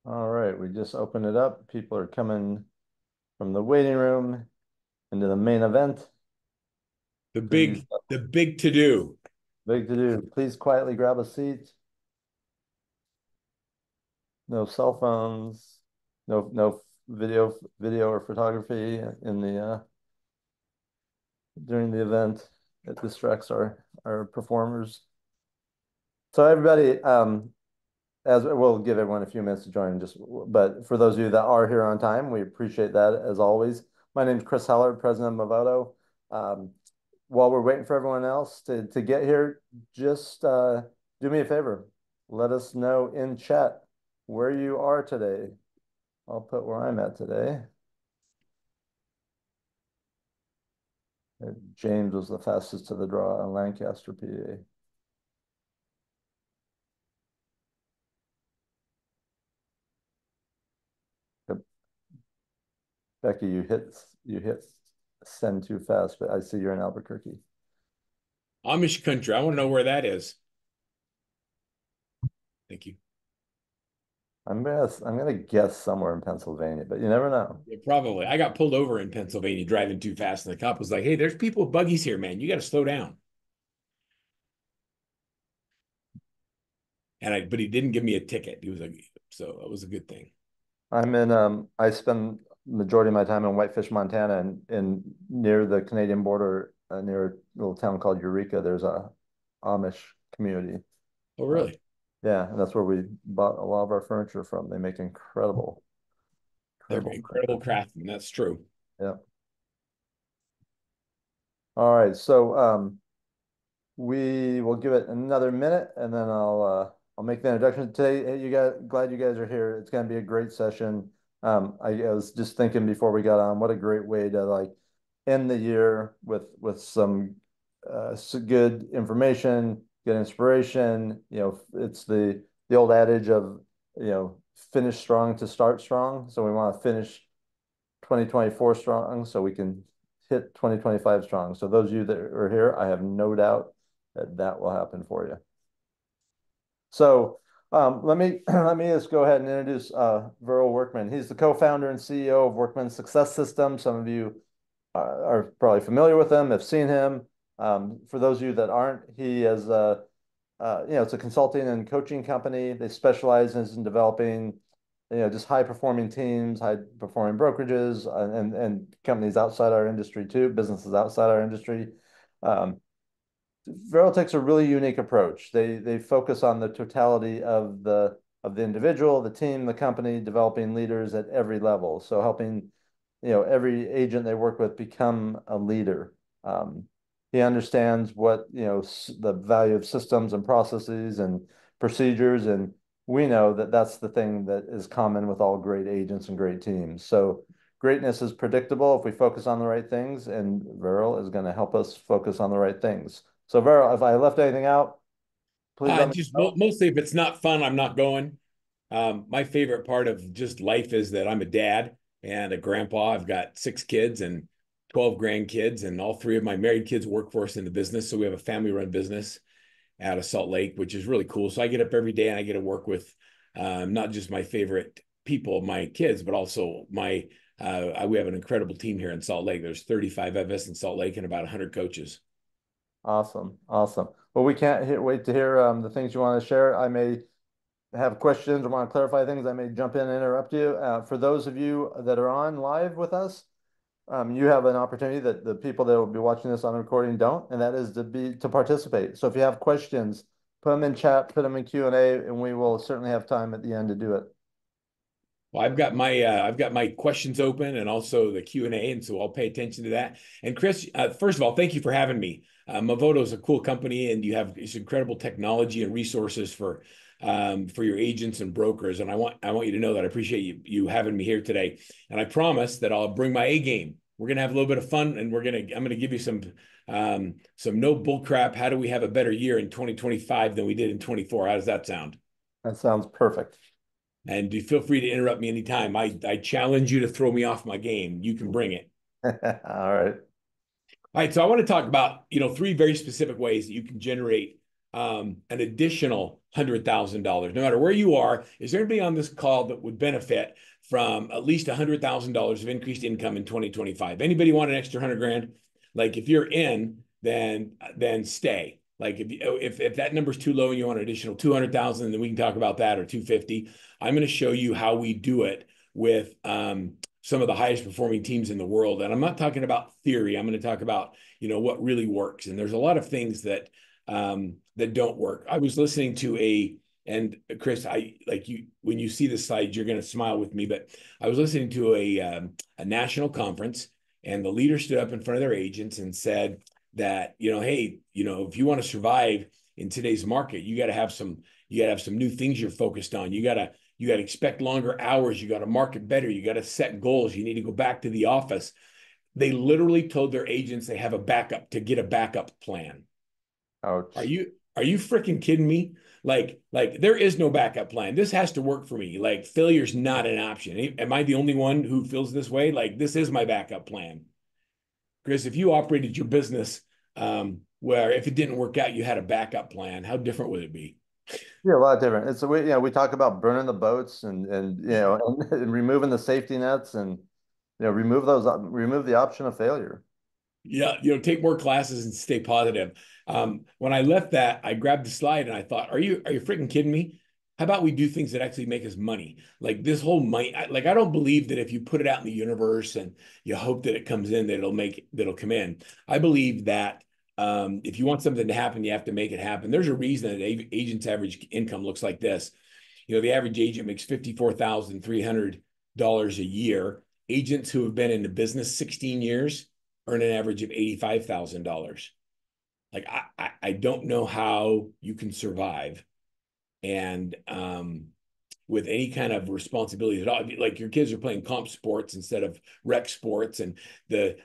All right, we just opened it up. People are coming from the waiting room into the main event. The Please, big, the big to do. big to do. Please quietly grab a seat. No cell phones. No video or photography in the during the event. It distracts our performers. So everybody, as we'll give everyone a few minutes to join, but for those of you that are here on time, we appreciate that as always. My name is Chris Heller, President of Movoto. Um, while we're waiting for everyone else to get here, just do me a favor. Let us know in chat where you are today. I'll put where I'm at today. James was the fastest to the draw in Lancaster, PA. Yep. Becky, you hit send too fast, but I see you're in Albuquerque. Amish country. I want to know where that is. Thank you. I'm gonna guess somewhere in Pennsylvania, but you never know. Yeah, probably. I got pulled over in Pennsylvania driving too fast, and the cop was like, "Hey, there's people with buggies here, man. You got to slow down." But he didn't give me a ticket. He was like, so it was a good thing. I spend majority of my time in Whitefish, Montana, and near the Canadian border, near a little town called Eureka, there's a Amish community. Oh, Uh, really? yeah, and that's where we bought a lot of our furniture from. They make They're incredible incredible furniture. craftsmen. That's true. Yeah. All right, so we will give it another minute, and then I'll make the introduction today. Hey, you guys, glad you guys are here. It's going to be a great session. I was just thinking before we got on, what a great way to like end the year with some good information, good inspiration. You know, it's the old adage of finish strong to start strong. So we want to finish 2024 strong so we can hit 2025 strong. So those of you that are here, I have no doubt that that will happen for you. So let me just go ahead and introduce Viral Workman. He's the co-founder and CEO of Workman Success System. Some of you are probably familiar with him, have seen him. For those of you that aren't, he is it's a consulting and coaching company. They specialize in developing, just high performing teams, high performing brokerages, and companies outside our industry too, businesses outside our industry. Um, Vero takes a really unique approach. They focus on the totality of the individual, the team, the company, developing leaders at every level. So helping, every agent they work with become a leader. Um, he understands what, the value of systems and processes and procedures, and we know that that's the thing that is common with all great agents and great teams. So greatness is predictable if we focus on the right things, and Viral is going to help us focus on the right things. So, Vero, if I left anything out, please let me Just know. mostly if it's not fun, I'm not going. My favorite part of just life is that I'm a dad and a grandpa. I've got 6 kids and 12 grandkids, and all 3 of my married kids work for us in the business. So we have a family-run business out of Salt Lake, which is really cool. So I get up every day and I get to work with not just my favorite people, my kids, but also we have an incredible team here in Salt Lake. There's 35 of us in Salt Lake and about 100 coaches. Awesome. Awesome. Well, we can't wait to hear the things you want to share. I may have questions or want to clarify things. I may jump in and interrupt you. For those of you that are on live with us, you have an opportunity that the people that will be watching this on the recording don't, and that is to participate. So if you have questions, put them in chat, put them in Q&A, and we will certainly have time at the end to do it. Well, I've got my questions open and also the Q&A, and so I'll pay attention to that. And Chris, first of all, thank you for having me. Movoto is a cool company, and you have this incredible technology and resources for your agents and brokers. And I want you to know that I appreciate you having me here today. And I promise that I'll bring my A game. We're gonna have a little bit of fun, and I'm gonna give you some no bull crap. How do we have a better year in 2025 than we did in 24? How does that sound? That sounds perfect. And do feel free to interrupt me anytime. I challenge you to throw me off my game. You can bring it. All right. All right. So I want to talk about, 3 very specific ways that you can generate an additional $100,000. No matter where you are, is there anybody on this call that would benefit from at least $100,000 of increased income in 2025? Anybody want an extra 100 grand? Like if you're in, then stay. Like if that number's too low and you want an additional 200,000, then we can talk about that, or 250. I'm going to show you how we do it with some of the highest performing teams in the world. And I'm not talking about theory. I'm going to talk about, what really works. And there's a lot of things that don't work. I was listening to and Chris, when you see the slide, you're going to smile with me, but I was listening to a national conference, and the leader stood up in front of their agents and said that, hey, if you want to survive in today's market, you got to have some new things you're focused on. You got to expect longer hours. You got to market better. You got to set goals. You need to go back to the office. They literally told their agents they have to get a backup plan. Ouch. Are you freaking kidding me? Like there is no backup plan. This has to work for me. Like failure's not an option. Am I the only one who feels this way? Like this is my backup plan. Chris, if you operated your business where if it didn't work out, you had a backup plan, how different would it be? Yeah, a lot different. It's we talk about burning the boats and and removing the safety nets and remove the option of failure. Yeah, take more classes and stay positive. When I left that, I grabbed the slide and I thought, are you freaking kidding me? How about we do things that actually make us money? Like this whole money, I don't believe that if you put it out in the universe and you hope that it comes in, that'll come in. I believe that if you want something to happen, you have to make it happen. There's a reason that agent's average income looks like this. The average agent makes $54,300 a year. Agents who have been in the business 16 years earn an average of $85,000. Like I don't know how you can survive and with any kind of responsibility at all. Like your kids are playing comp sports instead of rec sports, and I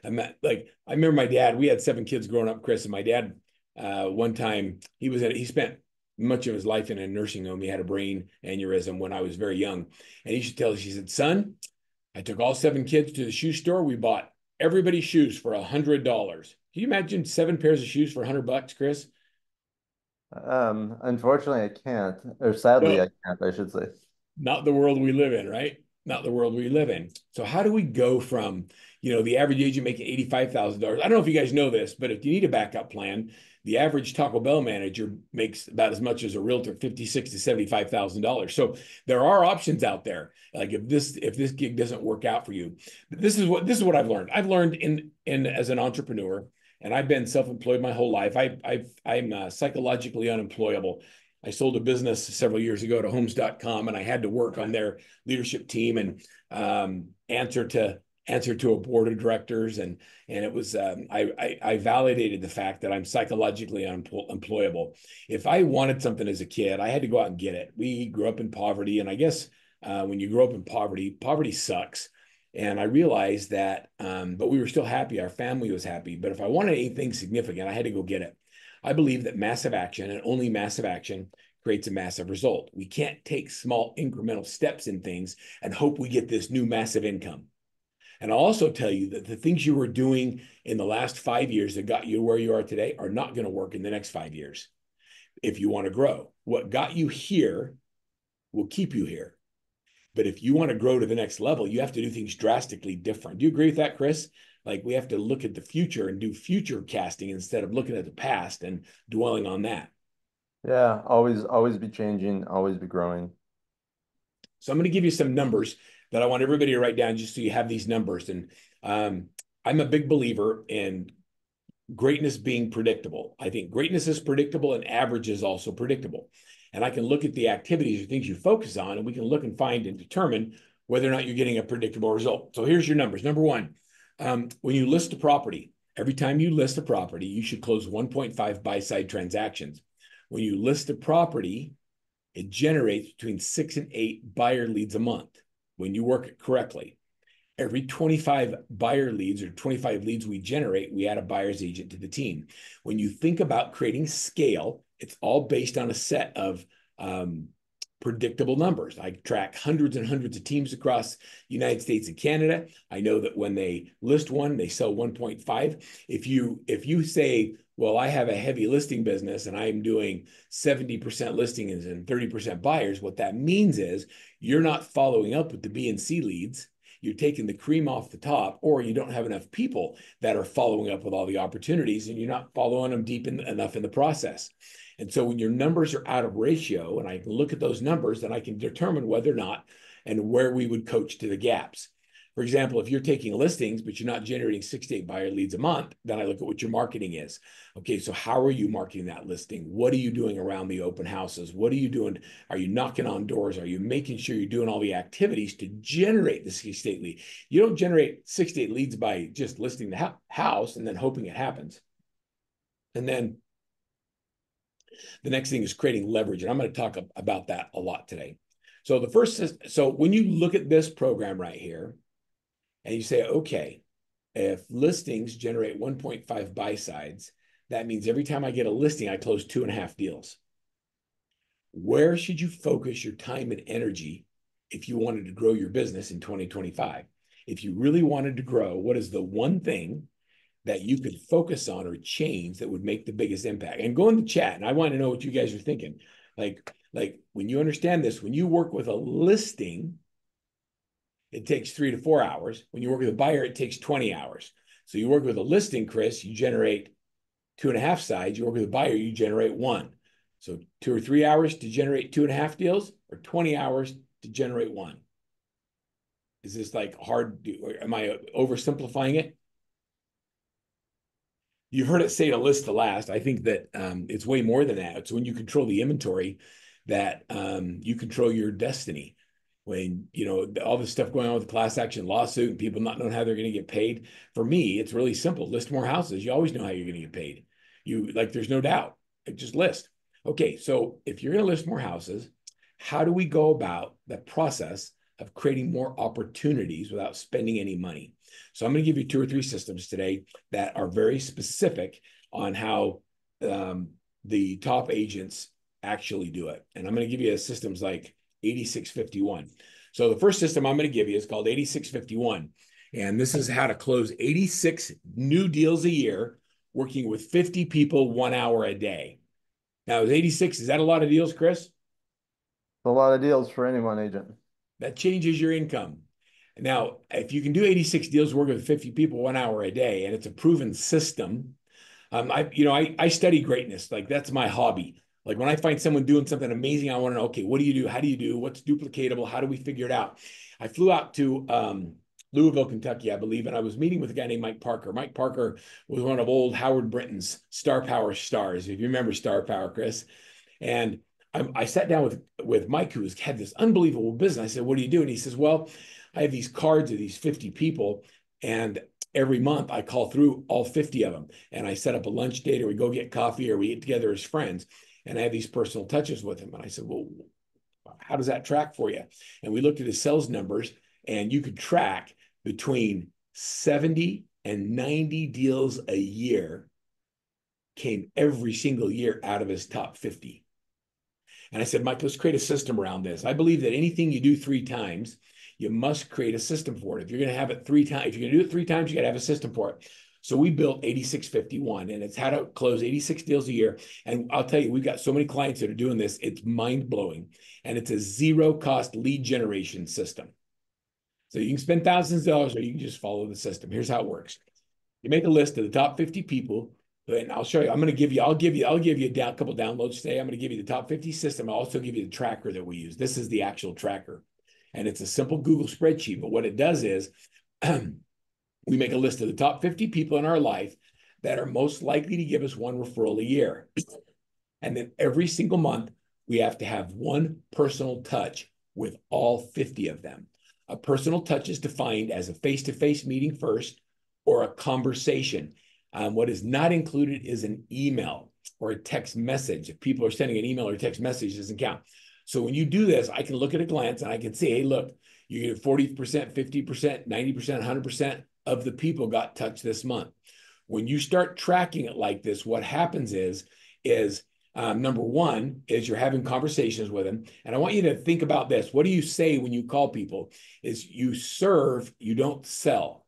remember my dad. We had 7 kids growing up, Chris, and my dad one time he spent much of his life in a nursing home. He had a brain aneurysm when I was very young, and he should tell us. He said, "Son, I took all 7 kids to the shoe store. We bought everybody's shoes for $100. Can you imagine 7 pairs of shoes for $100, Chris? Unfortunately, I can't, or sadly, No, I can't, I should say. not the world we live in, right? Not the world we live in. So how do we go from, the average agent making $85,000? I don't know if you guys know this, but if you need a backup plan, the average Taco Bell manager makes about as much as a realtor, $56,000 to $75,000. So there are options out there. Like if this gig doesn't work out for you, this is what I've learned. I've learned in as an entrepreneur, and I've been self-employed my whole life. I'm psychologically unemployable. I sold a business several years ago to Homes.com, and I had to work on their leadership team and answer to a board of directors, and it was I validated the fact that I'm psychologically unemployable. If I wanted something as a kid, I had to go out and get it. We grew up in poverty, and I guess when you grow up in poverty sucks. And I realized that, but we were still happy. Our family was happy. But if I wanted anything significant, I had to go get it. I believe that massive action and only massive action creates a massive result. We can't take small incremental steps in things and hope we get this new massive income. And I'll also tell you that the things you were doing in the last 5 years that got you where you are today are not going to work in the next 5 years. If you want to grow, what got you here will keep you here. But if you want to grow to the next level, you have to do things drastically different. Do you agree with that, Chris? Like we have to look at the future and do future casting instead of looking at the past and dwelling on that. Yeah, always be changing, always be growing. So I'm going to give you some numbers that I want everybody to write down just so you have these numbers. And I'm a big believer in greatness being predictable. I think greatness is predictable and average is also predictable. And I can look at the activities or things you focus on, and we can look and find and determine whether or not you're getting a predictable result. So here's your numbers. Number one, when you list a property, every time you list a property, you should close 1.5 buy-side transactions. When you list a property, it generates between 6 and 8 buyer leads a month when you work it correctly. Every 25 buyer leads or 25 leads we generate, we add a buyer's agent to the team. When you think about creating scale, it's all based on a set of predictable numbers. I track hundreds and hundreds of teams across the United States and Canada. I know that when they list one, they sell 1.5. If you say, well, I have a heavy listing business and I'm doing 70% listings and 30% buyers, what that means is you're not following up with the B and C leads. You're taking the cream off the top, or you don't have enough people that are following up with all the opportunities, and you're not following them deep enough in the process. And so when your numbers are out of ratio, and I can look at those numbers, then I can determine whether or not and where we would coach to the gaps. For example, if you're taking listings, but you're not generating 6 to 8 buyer leads a month, then I look at what your marketing is. Okay, so how are you marketing that listing? What are you doing around the open houses? What are you doing? Are you knocking on doors? Are you making sure you're doing all the activities to generate the 6 to 8 lead? You don't generate 6 to 8 leads by just listing the house and then hoping it happens. And then the next thing is creating leverage. And I'm going to talk about that a lot today. So when you look at this program right here, and you say, okay, if listings generate 1.5 buy sides, that means every time I get a listing, I close 2.5 deals. Where should you focus your time and energy if you wanted to grow your business in 2025? If you really wanted to grow, what is the one thing that you could focus on or change that would make the biggest impact? And go in the chat, and I want to know what you guys are thinking. Like when you understand this, when you work with a listing, it takes 3 to 4 hours. When you work with a buyer, it takes 20 hours. So you work with a listing, Chris, you generate 2.5 sides. You work with a buyer, you generate 1. So 2 or 3 hours to generate 2.5 deals, or 20 hours to generate 1. Is this like hard? Am I oversimplifying it? You've heard it say to list to last. I think that it's way more than that. It's when you control the inventory that you control your destiny. When, all this stuff going on with the class action lawsuit and people not knowing how they're going to get paid. For me, it's really simple. List more houses. You always know how you're going to get paid. There's no doubt. Just list. Okay, so if you're going to list more houses, how do we go about the process of creating more opportunities without spending any money? So I'm going to give you 2 or 3 systems today that are very specific on how the top agents actually do it. And I'm going to give you systems like 8651. So the first system I'm going to give you is called 8651. And this is how to close 86 new deals a year, working with 50 people 1 hour a day. Now, is 86, is that a lot of deals, Chris? A lot of deals for any one agent. That changes your income. Now, if you can do 86 deals working with 50 people 1 hour a day, and it's a proven system, I study greatness. Like, that's my hobby. Like, when I find someone doing something amazing, I want to know, okay, what do you do? How do you do? What's duplicatable? How do we figure it out? I flew out to Louisville, Kentucky, I believe, and I was meeting with a guy named Mike Parker. Mike Parker was one of old Howard Brinton's Star Power stars, if you remember Star Power, Chris. And I sat down with Mike, who had this unbelievable business. I said, what do you do? And he says, well, I have these cards of these 50 people, and every month I call through all 50 of them. And I set up a lunch date, or we go get coffee, or we eat together as friends. And I have these personal touches with him. And I said, well, how does that track for you? And we looked at his sales numbers, and you could track between 70 and 90 deals a year came every single year out of his top 50. And I said, Mike, let's create a system around this. I believe that anything you do 3 times, you must create a system for it. If you're going to have it 3 times, if you're going to do it 3 times, you got to have a system for it. So we built 8651, and it's how to close 86 deals a year. And I'll tell you, we've got so many clients that are doing this. It's mind blowing. And it's a 0-cost lead generation system. So you can spend thousands of dollars, or you can just follow the system. Here's how it works. You make a list of the top 50 people. And I'll show you. I'll give you a couple downloads today. I'm going to give you the top 50 system. I'll also give you the tracker that we use. This is the actual tracker. And it's a simple Google spreadsheet. But what it does is we make a list of the top 50 people in our life that are most likely to give us 1 referral a year. And then every single month, we have to have 1 personal touch with all 50 of them. A personal touch is defined as a face-to-face meeting first, or a conversation. What is not included is an email or a text message. If people are sending an email or text message, it doesn't count. So when you do this, I can look at a glance and I can say, hey, look, you get 40%, 50%, 90%, 100% of the people got touched this month. When you start tracking it like this, what happens is Number one is you're having conversations with them. And I want you to think about this. What do you say when you call people? Is you serve, you don't sell.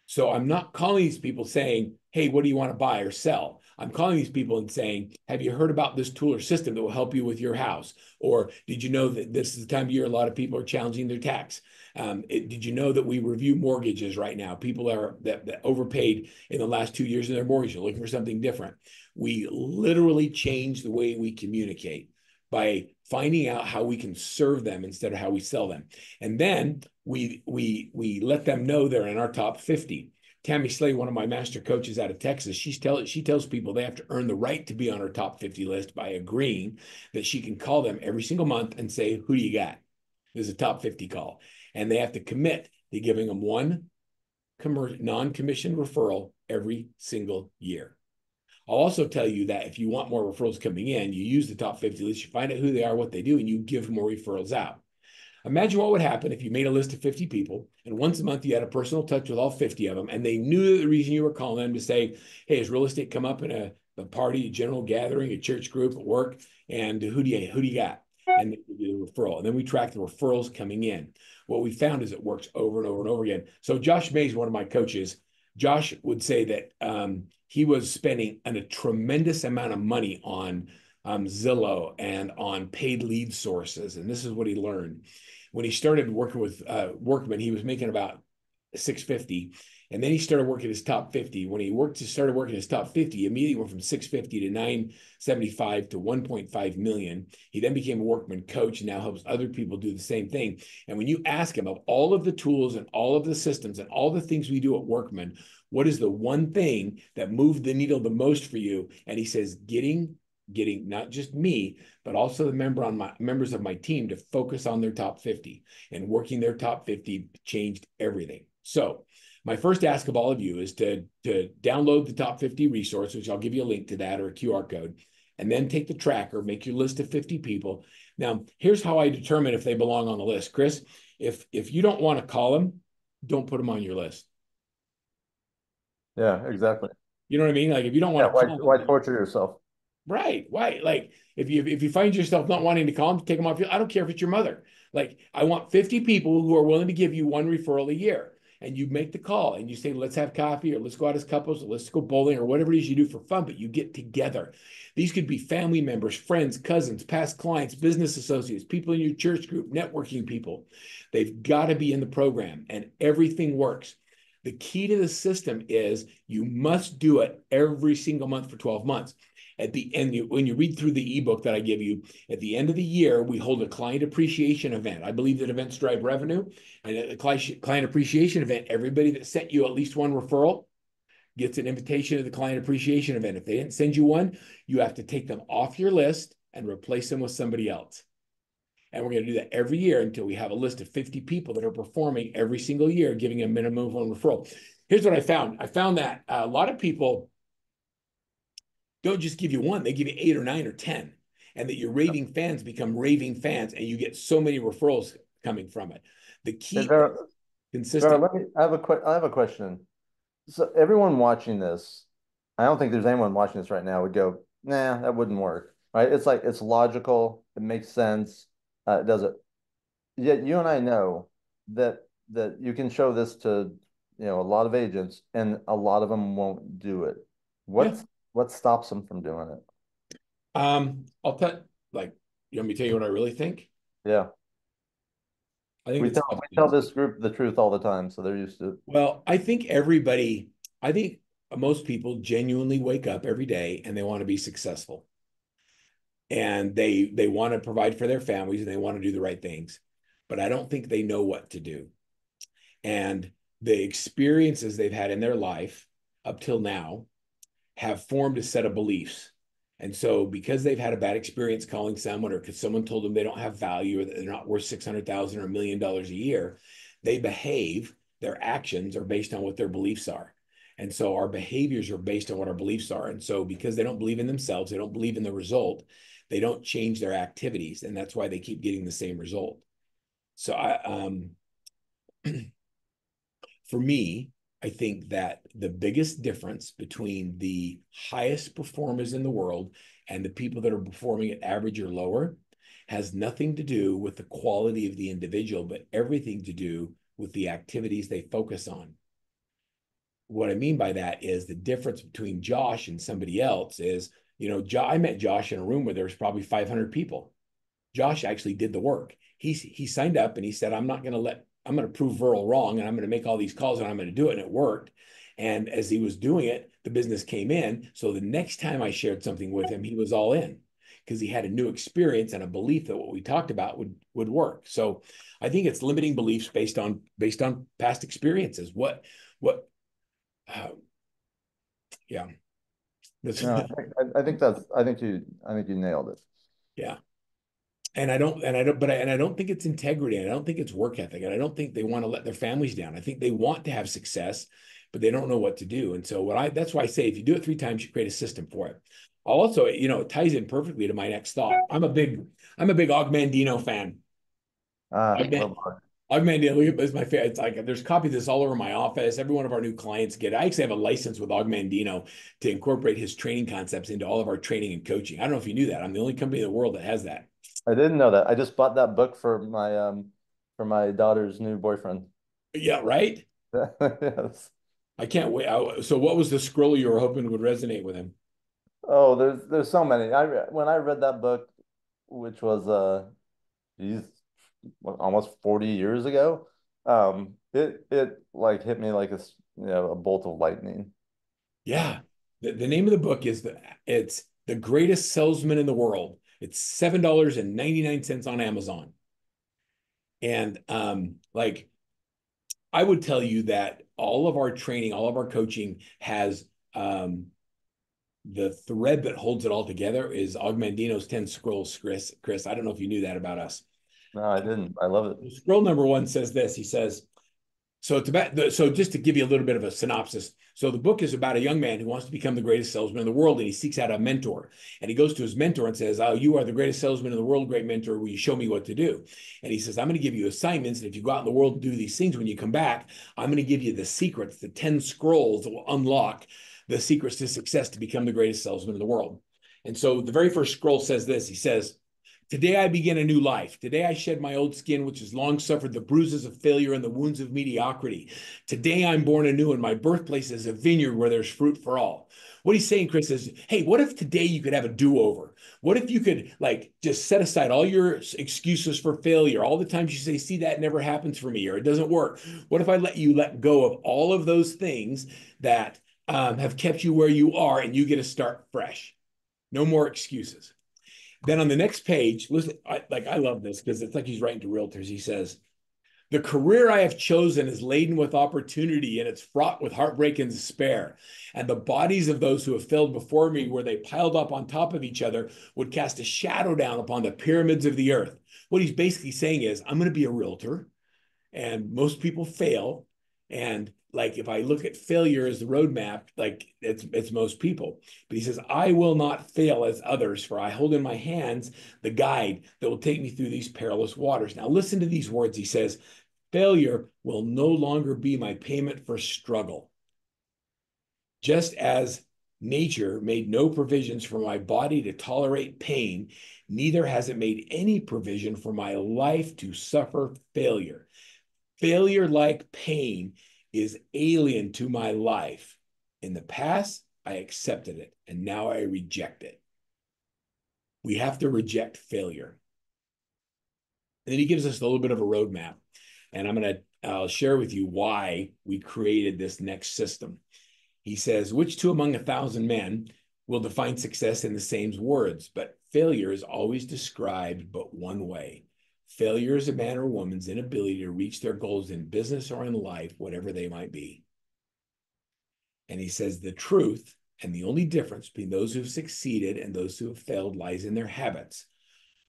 So I'm not calling these people saying, hey, what do you want to buy or sell? I'm calling these people and saying, have you heard about this tool or system that will help you with your house? Or did you know that this is the time of year a lot of people are challenging their tax? Did you know that we review mortgages right now? People are that overpaid in the last 2 years in their mortgage are looking for something different. We literally change the way we communicate by finding out how we can serve them instead of how we sell them. And then we let them know they're in our top 50. Tammy Slay, one of my master coaches out of Texas, she tells people they have to earn the right to be on her top 50 list by agreeing that she can call them every single month and say, who do you got? This is a top 50 call. And they have to commit to giving them one non-commissioned referral every single year. I'll also tell you that if you want more referrals coming in, you use the top 50 list, you find out who they are, what they do, and you give more referrals out. Imagine what would happen if you made a list of 50 people and once a month you had a personal touch with all 50 of them and they knew the reason you were calling them to say, hey, has real estate come up in a party, a general gathering, a church group at work, and who do you got? And they give you the referral. And then we track the referrals coming in. What we found is it works over and over and over again. So Josh Mays, one of my coaches, Josh would say that he was spending a tremendous amount of money on Zillow and on paid lead sources. And this is what he learned. When he started working with Workman, he was making about 650. And then he started working his top 50. When he started working his top 50, he immediately went from 650 to 975 to 1.5 million. He then became a Workman coach and now helps other people do the same thing. And when you ask him of all of the tools and all of the systems and all the things we do at Workman, what is the one thing that moved the needle the most for you? And he says, getting not just me, but also the members of my team to focus on their top 50, and working their top 50 changed everything. So my first ask of all of you is to download the top 50 resource, which I'll give you a link to that or a QR code, and then take the tracker, make your list of 50 people. Now, here's how I determine if they belong on the list. Chris, if you don't want to call them, don't put them on your list. Yeah, exactly. You know what I mean? Like if you don't Yeah, want to call why them, torture yourself? right. Why? Like if you find yourself not wanting to call them, take them off. I don't care if it's your mother. Like I want 50 people who are willing to give you one referral a year. And you make the call and you say, let's have coffee or let's go out as couples or let's go bowling or whatever it is you do for fun, but you get together. These could be family members, friends, cousins, past clients, business associates, people in your church group, networking people. They've got to be in the program and everything works. The key to the system is you must do it every single month for 12 months. At the end, when you read through the ebook that I give you, at the end of the year, we hold a client appreciation event. I believe that events drive revenue. And at the client appreciation event, everybody that sent you at least one referral gets an invitation to the client appreciation event. If they didn't send you one, you have to take them off your list and replace them with somebody else. And we're going to do that every year until we have a list of 50 people that are performing every single year, giving a minimum of one referral. Here's what I found. I found that a lot of people don't just give you one, they give you 8 or 9 or 10. And that your raving fans become raving fans and you get so many referrals coming from it. The Hey, key is Vera, Vera, consistent. I have a question. So everyone watching this, I don't think there's anyone watching this right now would go, nah, that wouldn't work. Right? It's like it's logical, it makes sense, it does it. Yet you and I know that you can show this to a lot of agents, and a lot of them won't do it. Yeah. What stops them from doing it? I'll tell like you want me to tell you what I really think? Yeah, I think it's we tell substance. this group the truth all the time, so they're used to it. Well, I think most people genuinely wake up every day and they want to be successful. And they want to provide for their families and they want to do the right things. But I don't think they know what to do. And the experiences they've had in their life up till now have formed a set of beliefs. And so, because they've had a bad experience calling someone, or because someone told them they don't have value, or that they're not worth 600,000 or $1 million a year, they behave. Their actions are based on what their beliefs are. And so, our behaviors are based on what our beliefs are. And so, because they don't believe in themselves, they don't believe in the result, they don't change their activities, and that's why they keep getting the same result. So, for me, I think that the biggest difference between the highest performers in the world and the people that are performing at average or lower has nothing to do with the quality of the individual, but everything to do with the activities they focus on. What I mean by that is the difference between Josh and somebody else is, I met Josh in a room where there was probably 500 people. Josh actually did the work. He signed up and he said, I'm going to prove Verl wrong, and I'm going to make all these calls and I'm going to do it. And it worked. And as he was doing it, the business came in. So the next time I shared something with him, he was all in because he had a new experience and a belief that what we talked about would work. So I think it's limiting beliefs based on past experiences. Uh, yeah. No, I think you nailed it. Yeah. And I don't think it's integrity. And I don't think it's work ethic. And I don't think they want to let their families down. I think they want to have success, but they don't know what to do. And so that's why I say, if you do it 3 times, you create a system for it. Also, it ties in perfectly to my next thought. I'm a big Og Mandino fan. Ah, Og, Og Mandino is my favorite. It's like there's copies of this all over my office. Every one of our new clients get it. I actually have a license with Og Mandino to incorporate his training concepts into all of our training and coaching. I don't know if you knew that. I'm the only company in the world that has that. I didn't know that. I just bought that book for my daughter's new boyfriend. Yeah, right. Yes. I can't wait. So, what was the scroll you were hoping would resonate with him? Oh, there's so many. When I read that book, which was geez, almost 40 years ago, it like hit me like a bolt of lightning. Yeah, the name of the book is it's The Greatest Salesman in the World. It's $7.99 on Amazon, and like I would tell you that all of our training, all of our coaching has the thread that holds it all together is Og Mandino's 10 scrolls, Chris, I don't know if you knew that about us. No, I didn't. I love it. Scroll number 1 says this. He says, so it's about so just to give you a little bit of a synopsis. So the book is about a young man who wants to become the greatest salesman in the world, and he seeks out a mentor. And he goes to his mentor and says, "Oh, you are the greatest salesman in the world, great mentor. Will you show me what to do?" And he says, "I'm going to give you assignments, and if you go out in the world and do these things, when you come back, I'm going to give you the secrets, the 10 scrolls that will unlock the secrets to success to become the greatest salesman in the world." And so the very first scroll says this. He says, "Today I begin a new life. Today I shed my old skin, which has long suffered the bruises of failure and the wounds of mediocrity. Today I'm born anew, and my birthplace is a vineyard where there's fruit for all." What he's saying, Chris, is, hey, what if today you could have a do-over? What if you could just set aside all your excuses for failure, all the times you say, see, that never happens for me, or it doesn't work? What if I let go of all of those things that have kept you where you are, and you get to start fresh? No more excuses. Then on the next page, listen, I love this because it's like he's writing to realtors. He says, "The career I have chosen is laden with opportunity, and it's fraught with heartbreak and despair. And the bodies of those who have failed before me, where they piled up on top of each other, would cast a shadow down upon the pyramids of the earth." What he's basically saying is, I'm going to be a realtor, and most people fail. And if I look at failure as the roadmap, it's most people. But he says, "I will not fail as others, for I hold in my hands the guide that will take me through these perilous waters." Now listen to these words. He says, "Failure will no longer be my payment for struggle. Just as nature made no provisions for my body to tolerate pain, neither has it made any provision for my life to suffer failure. Failure, like pain, is alien to my life. In the past, I accepted it, and now I reject it." We have to failure. And then he gives us a little bit of a roadmap, and I'll share with you why we created this next system. He says, "Which two among 1,000 men will define success in the same words? But failure is always described but one way. Failure is a man or woman's inability to reach their goals in business or in life, whatever they might be." And he says the truth and the only difference between those who have succeeded and those who have failed lies in their habits.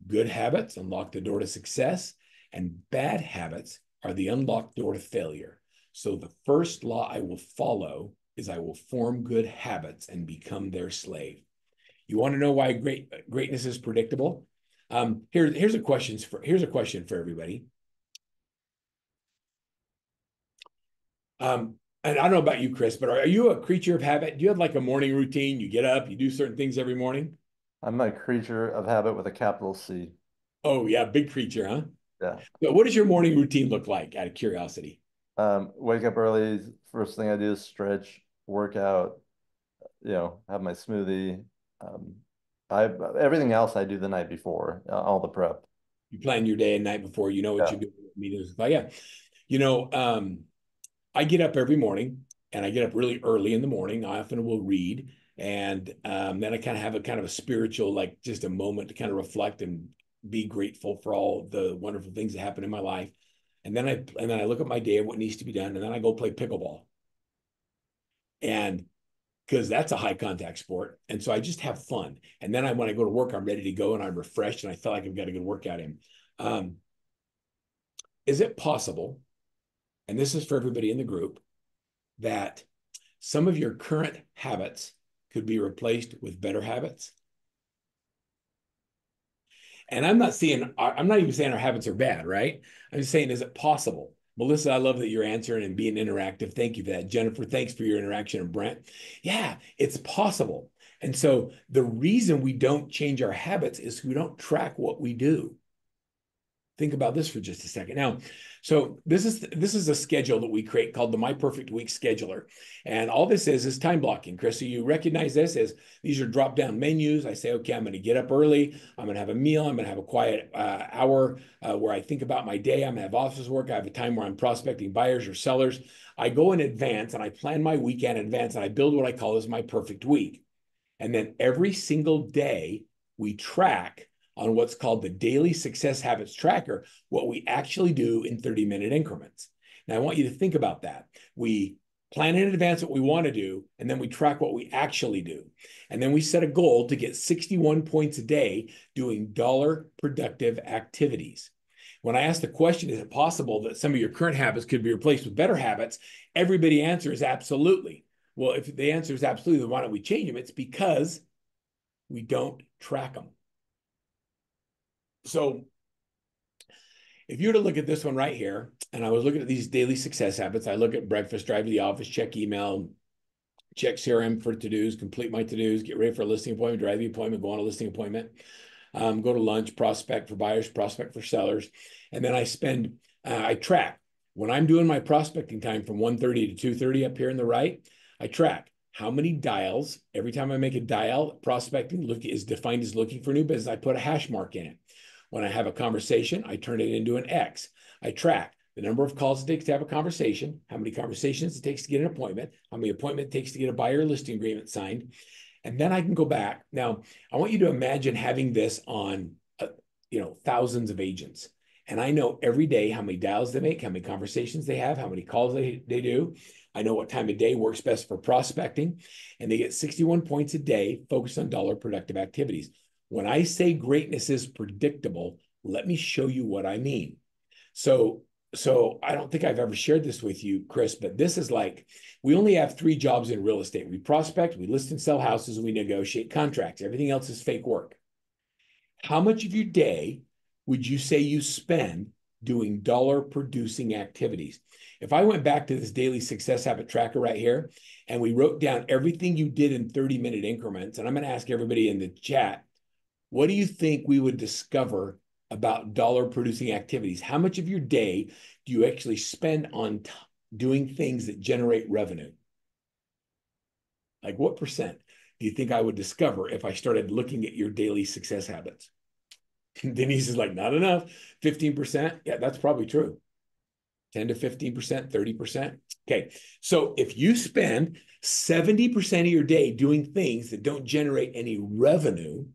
Good habits unlock the door to success, and bad habits are the unlocked door to failure. So the first law I will follow is I will form good habits and become their slave. You want to know why greatness is predictable? Here's a question for everybody. And I don't know about you, Chris, but are you a creature of habit? Do you have like a morning routine? You get up, you do certain things every morning? I'm a creature of habit with a capital C. Oh, yeah, big creature, huh? Yeah. So what does your morning routine look like out of curiosity? Wake up early. First thing I do is stretch, work out, have my smoothie. Um, I everything else I do the night before, all the prep. You plan your day and night before, you know what Yeah. you're doing. Meetings. But yeah, you know, I get up every morning and I get up really early in the morning. I often will read. And then I kind of have a kind of a spiritual, like just a moment to kind of reflect and be grateful for all the wonderful things that happen in my life. And then I look at my day and what needs to be done. And then I go play pickleball. And because that's a high contact sport. And so I just have fun. And then when I go to work, I'm ready to go and I'm refreshed and I feel like I've got a good workout in. Um, is it possible, and this is for everybody in the group, that some of your current habits could be replaced with better habits? And I'm not even saying our habits are bad, right? I'm just saying, is it possible? Melissa, I love that you're answering and being interactive. Thank you for that. Jennifer, thanks for your interaction. And Brent, yeah, it's possible. And so the reason we don't change our habits is we don't track what we do. Think about this for just a second. Now, so this is a schedule that we create called the My Perfect Week Scheduler. And all this is time blocking. Chris, so you recognize this as these are drop-down menus. I say, okay, I'm going to get up early. I'm going to have a meal. I'm going to have a quiet hour where I think about my day. I'm going to have office work. I have a time where I'm prospecting buyers or sellers. I go in advance and I plan my weekend in advance and I build what I call as my perfect week. And then every single day we track on what's called the daily success habits tracker, what we actually do in 30-minute increments. Now, I want you to think about that. We plan in advance what we want to do, and then we track what we actually do. And then we set a goal to get 61 points a day doing dollar productive activities. When I ask the question, is it possible that some of your current habits could be replaced with better habits? Everybody answers absolutely. Well, if the answer is absolutely, then why don't we change them? It's because we don't track them. So if you were to look at this one right here, and I was looking at these daily success habits, I look at breakfast, drive to the office, check email, check CRM for to-dos, complete my to-dos, get ready for a listing appointment, drive the appointment, go on a listing appointment, go to lunch, prospect for buyers, prospect for sellers. And then I track. When I'm doing my prospecting time from 1:30 to 2:30 up here in the right, I track how many dials. Every time I make a dial, prospecting is defined as looking for new business. I put a hash mark in it. When I have a conversation, I turn it into an X. I track the number of calls it takes to have a conversation, how many conversations it takes to get an appointment, how many appointments it takes to get a buyer listing agreement signed. And then I can go back. Now, I want you to imagine having this on, thousands of agents. And I know every day how many dials they make, how many conversations they have, how many calls they do. I know what time of day works best for prospecting. And they get 61 points a day focused on dollar productive activities. When I say greatness is predictable, let me show you what I mean. So I don't think I've ever shared this with you, Chris, but this is like, we only have 3 jobs in real estate. We prospect, we list and sell houses, we negotiate contracts. Everything else is fake work. How much of your day would you say you spend doing dollar producing activities? If I went back to this daily success habit tracker right here, and we wrote down everything you did in 30-minute increments, and I'm going to ask everybody in the chat, what do you think we would discover about dollar producing activities? How much of your day do you actually spend on doing things that generate revenue? Like what percent do you think I would discover if I started looking at your daily success habits? Denise is like, not enough. 15%. Yeah, that's probably true. 10 to 15%, 30%. Okay. So if you spend 70% of your day doing things that don't generate any revenue,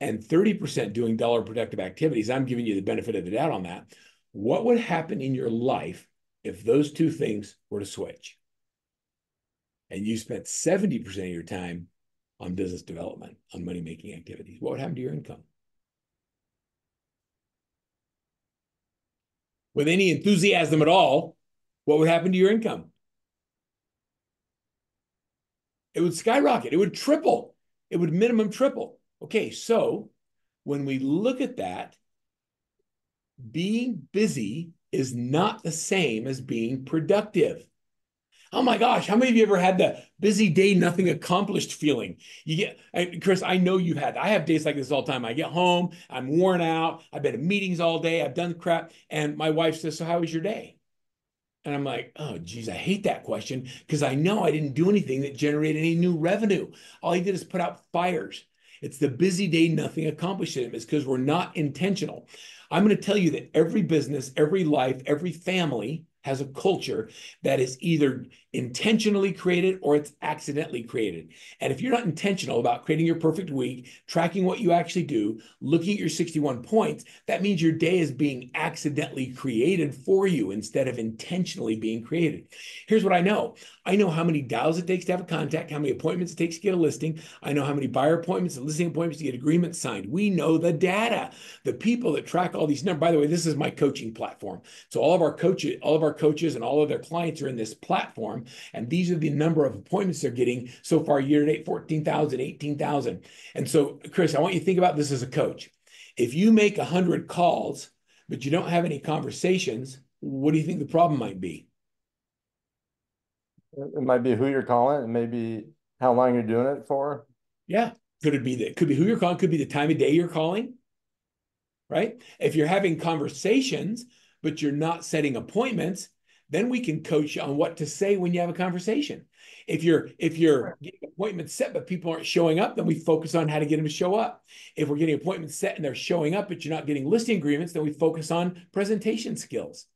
and 30% doing dollar productive activities, I'm giving you the benefit of the doubt on that. What would happen in your life if those two things were to switch? And you spent 70% of your time on business development, on money making activities. What would happen to your income? With any enthusiasm at all, what would happen to your income? It would skyrocket. It would triple. It would minimum triple. Okay, so when we look at that, being busy is not the same as being productive. Oh my gosh, how many of you ever had the busy day, nothing accomplished feeling? You get, Chris, I know you've had, I have days like this all the time. I get home, I'm worn out, I've been in meetings all day, I've done crap, and my wife says, "So how was your day?" And I'm like, oh, geez, I hate that question because I know I didn't do anything that generated any new revenue. All I did is put out fires. It's the busy day, nothing accomplished in it. It's because we're not intentional. I'm going to tell you that every business, every life, every family has a culture that is either intentionally created or it's accidentally created. And if you're not intentional about creating your perfect week, tracking what you actually do, looking at your 61 points, that means your day is being accidentally created for you instead of intentionally being created. Here's what I know. I know how many dials it takes to have a contact, how many appointments it takes to get a listing. I know how many buyer appointments and listing appointments to get agreements signed. We know the data. The people that track all these numbers. By the way, this is my coaching platform. So all of our coaches and all of their clients are in this platform. And these are the number of appointments they're getting so far year to date, 14,000, 18,000. And so, Chris, I want you to think about this as a coach. If you make 100 calls, but you don't have any conversations, what do you think the problem might be? It might be who you're calling. It may be how long you're doing it for. Yeah. Could it be that? Could be who you're calling, could be the time of day you're calling, right? If you're having conversations, but you're not setting appointments, then we can coach you on what to say when you have a conversation. If you're getting appointments set, but people aren't showing up, then we focus on how to get them to show up. If we're getting appointments set and they're showing up, but you're not getting listing agreements, then we focus on presentation skills.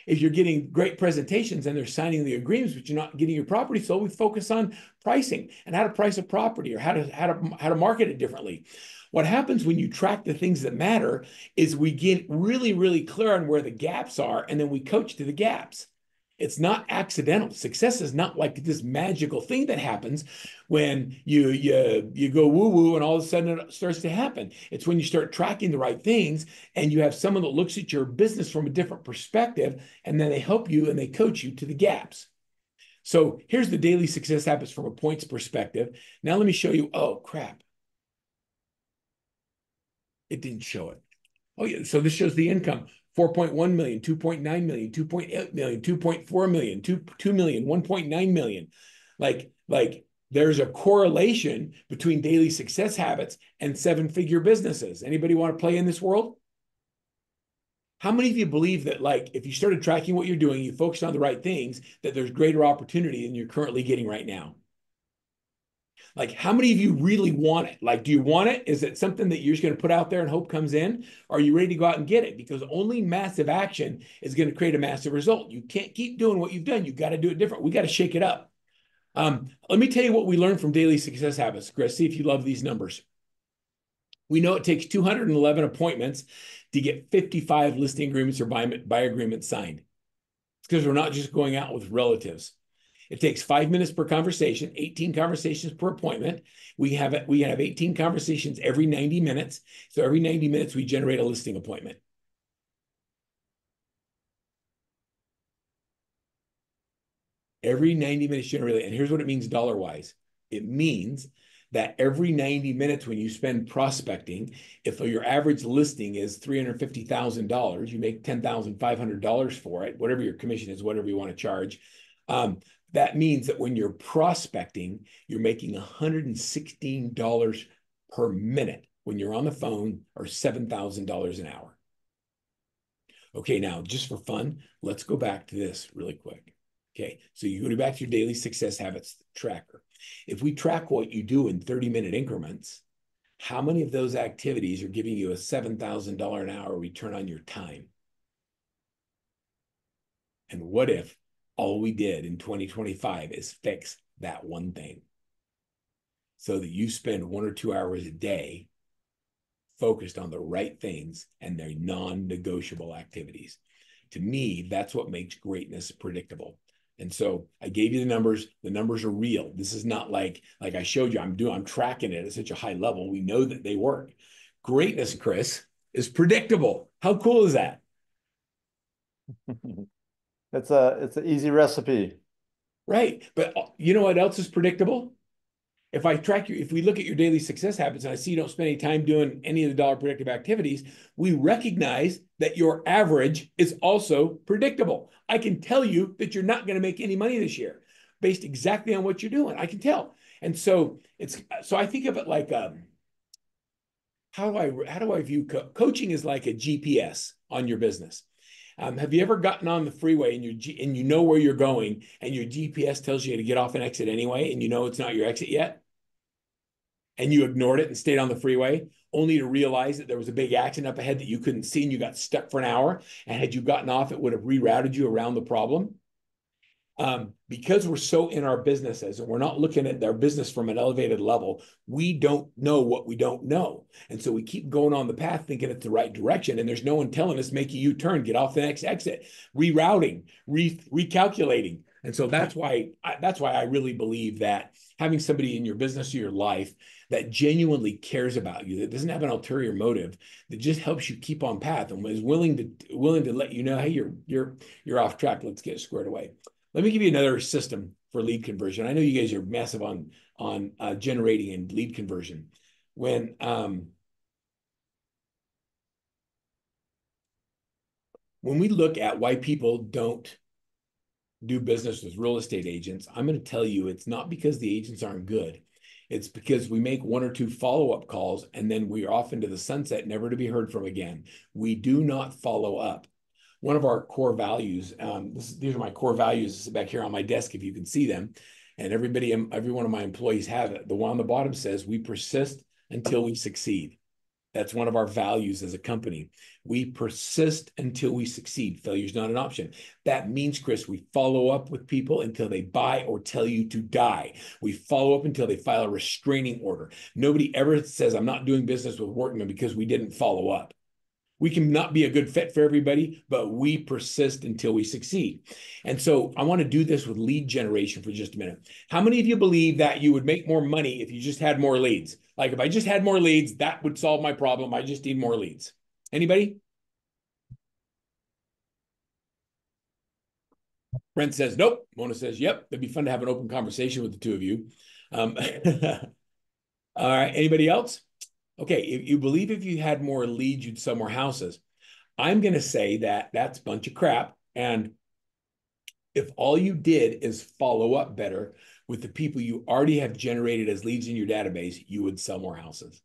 If you're getting great presentations and they're signing the agreements, but you're not getting your property sold, we focus on pricing and how to price a property or how to market it differently. What happens when you track the things that matter is we get really, really clear on where the gaps are, and then we coach to the gaps. It's not accidental. Success is not like this magical thing that happens when you go woo woo and all of a sudden it starts to happen. It's when you start tracking the right things and you have someone that looks at your business from a different perspective, and then they help you and they coach you to the gaps. So here's the daily success habits from a points perspective. Now let me show you. Oh crap. It didn't show it. Oh, yeah. So this shows the income 4.1 million, 2.9 million, 2.8 million, 2.4 million, 2 million, 1.9 million. Like there's a correlation between daily success habits and seven-figure businesses. Anybody want to play in this world? How many of you believe that, like, if you started tracking what you're doing, you focused on the right things, that there's greater opportunity than you're currently getting right now? Like, how many of you really want it? Like, do you want it? Is it something that you're just going to put out there and hope comes in? Or are you ready to go out and get it? Because only massive action is going to create a massive result. You can't keep doing what you've done. You've got to do it different. We got to shake it up. Let me tell you what we learned from daily success habits, Chris. See if you love these numbers. We know it takes 211 appointments to get 55 listing agreements or buy agreements signed. It's because we're not just going out with relatives. It takes 5 minutes per conversation, 18 conversations per appointment. We have 18 conversations every 90 minutes. So every 90 minutes, we generate a listing appointment. Every 90 minutes generate, and here's what it means dollar-wise. It means that every 90 minutes when you spend prospecting, if your average listing is $350,000, you make $10,500 for it, whatever your commission is, whatever you want to charge. That means that when you're prospecting, you're making $116 per minute when you're on the phone, or $7,000 an hour. Okay, now just for fun, let's go back to this really quick. Okay, so you go back to your daily success habits tracker. If we track what you do in 30-minute increments, how many of those activities are giving you a $7,000 an hour return on your time? And what if all we did in 2025 is fix that one thing, so that you spend 1 or 2 hours a day focused on the right things and their non-negotiable activities? To me, that's what makes greatness predictable. And so I gave you the numbers. The numbers are real. This is not like I showed you. I'm tracking it at such a high level. We know that they work. Greatness, Chris, is predictable. How cool is that? It's an easy recipe. Right. But you know what else is predictable? If I track you, if we look at your daily success habits and I see you don't spend any time doing any of the dollar predictive activities, we recognize that your average is also predictable. I can tell you that you're not going to make any money this year. based exactly on what you're doing. I can tell. And so I think of it like how do I view coaching is like a GPS on your business. Have you ever gotten on the freeway and you know where you're going and your GPS tells you to get off an exit anyway, and you know it's not your exit yet, and you ignored it and stayed on the freeway, only to realize that there was a big accident up ahead that you couldn't see and you got stuck for an hour, and had you gotten off, it would have rerouted you around the problem? Because we're so in our businesses and we're not looking at our business from an elevated level, we don't know what we don't know. And so we keep going on the path thinking it's the right direction. And there's no one telling us, make a U-turn, get off the next exit, rerouting, recalculating. And so that's why I really believe that having somebody in your business or your life that genuinely cares about you, that doesn't have an ulterior motive, that just helps you keep on path and is willing to let you know, hey, you're off track. Let's get squared away. Let me give you another system for lead conversion. I know you guys are massive on generating and lead conversion. When we look at why people don't do business with real estate agents, I'm going to tell you it's not because the agents aren't good. It's because we make one or two follow-up calls and then we're off into the sunset, never to be heard from again. We do not follow up. One of our core values, these are my core values back here on my desk, if you can see them, and every one of my employees have it. The one on the bottom says, we persist until we succeed. That's one of our values as a company. We persist until we succeed. Failure is not an option. That means, Chris, we follow up with people until they buy or tell you to die. We follow up until they file a restraining order. Nobody ever says, I'm not doing business with Workman because we didn't follow up. We can not be a good fit for everybody, but we persist until we succeed. And so I want to do this with lead generation for just a minute. How many of you believe that you would make more money if you just had more leads? Like if I just had more leads, that would solve my problem. I just need more leads. Anybody? Brent says, nope. Mona says, yep. It'd be fun to have an open conversation with the two of you. All right. Anybody else? Okay. If you believe if you had more leads, you'd sell more houses. I'm going to say that that's a bunch of crap. And if all you did is follow up better with the people you already have generated as leads in your database, you would sell more houses.